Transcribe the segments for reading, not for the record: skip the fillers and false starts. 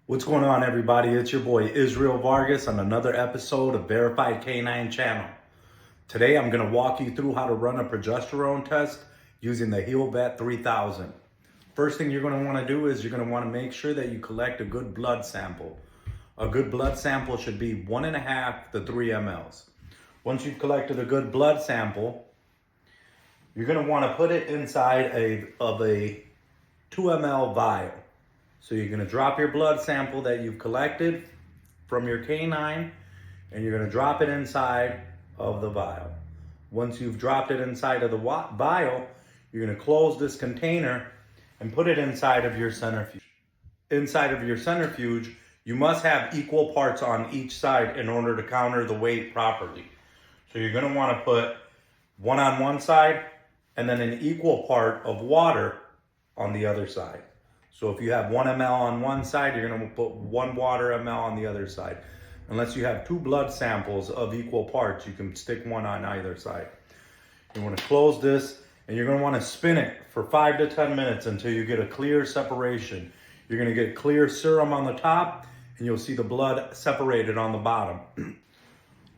What's going on, everybody? It's your boy Israel Vargas on another episode of Verified Canine Channel. Today I'm going to walk you through how to run a progesterone test using the Healvet 3000. First thing you're going to want to do is you're going to want to make sure that you collect a good blood sample. A good blood sample should be 1.5 to 3 mLs. Once you've collected a good blood sample, you're going to want to put it inside of a 2 ml vial. So you're going to drop your blood sample that you've collected from your canine, and you're going to drop it inside of the vial. Once you've dropped it inside of the vial, you're going to close this container and put it inside of your centrifuge. Inside of your centrifuge, you must have equal parts on each side in order to counter the weight properly. So you're going to want to put one on one side and then an equal part of water on the other side. So if you have 1 ml on one side, you're going to put 1 water ml on the other side. Unless you have 2 blood samples of equal parts, you can stick one on either side. You want to close this, and you're going to want to spin it for 5 to 10 minutes until you get a clear separation. You're going to get clear serum on the top, and you'll see the blood separated on the bottom.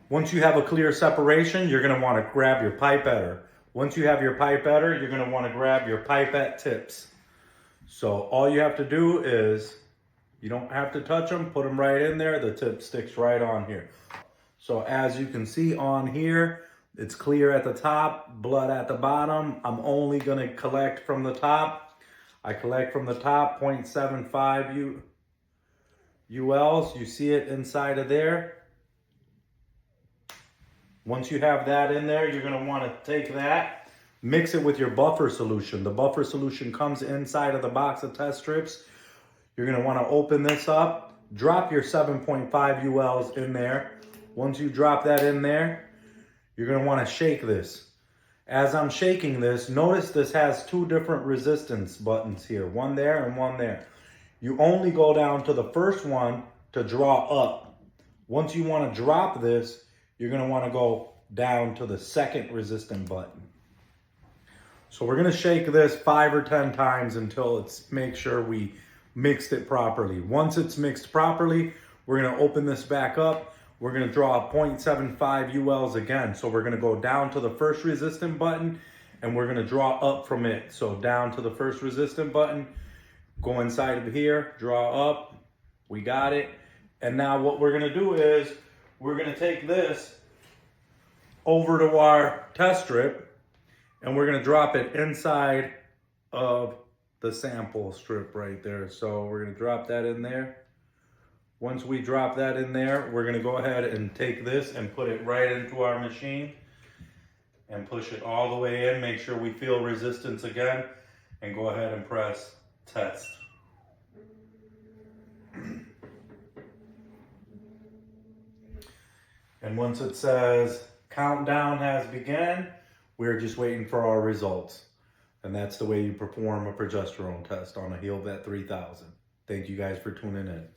Once you have a clear separation, you're going to want to grab your pipetter. Once you have your pipetter, you're going to want to grab your pipette tips. So all you have to do is, you don't have to touch them, put them right in there. The tip sticks right on here. So as you can see on here, it's clear at the top, blood at the bottom. I'm only gonna collect from the top. I collect from the top 0.75 ULs. You see it inside of there. Once you have that in there, you're gonna wanna take that, mix it with your buffer solution. The buffer solution comes inside of the box of test strips. You're going to want to open this up, drop your 7.5 ULs in there. Once you drop that in there, you're going to want to shake this. As I'm shaking this, notice this has 2 different resistance buttons here, one there and one there. You only go down to the first one to draw up. Once you want to drop this, you're going to want to go down to the second resistant button. So we're going to shake this 5 or 10 times until make sure we mixed it properly. Once it's mixed properly, we're going to open this back up. We're going to draw 0.75 ULs again. So we're going to go down to the first resistant button and we're going to draw up from it. So down to the first resistant button, go inside of here, draw up. We got it. And now what we're going to do is we're going to take this over to our test strip, and we're going to drop it inside of the sample strip right there. So we're going to drop that in there. Once we drop that in there, we're going to go ahead and take this and put it right into our machine and push it all the way in. Make sure we feel resistance again and go ahead and press test. And once it says countdown has begun, we're just waiting for our results. And that's the way you perform a progesterone test on a Healvet 3000. Thank you guys for tuning in.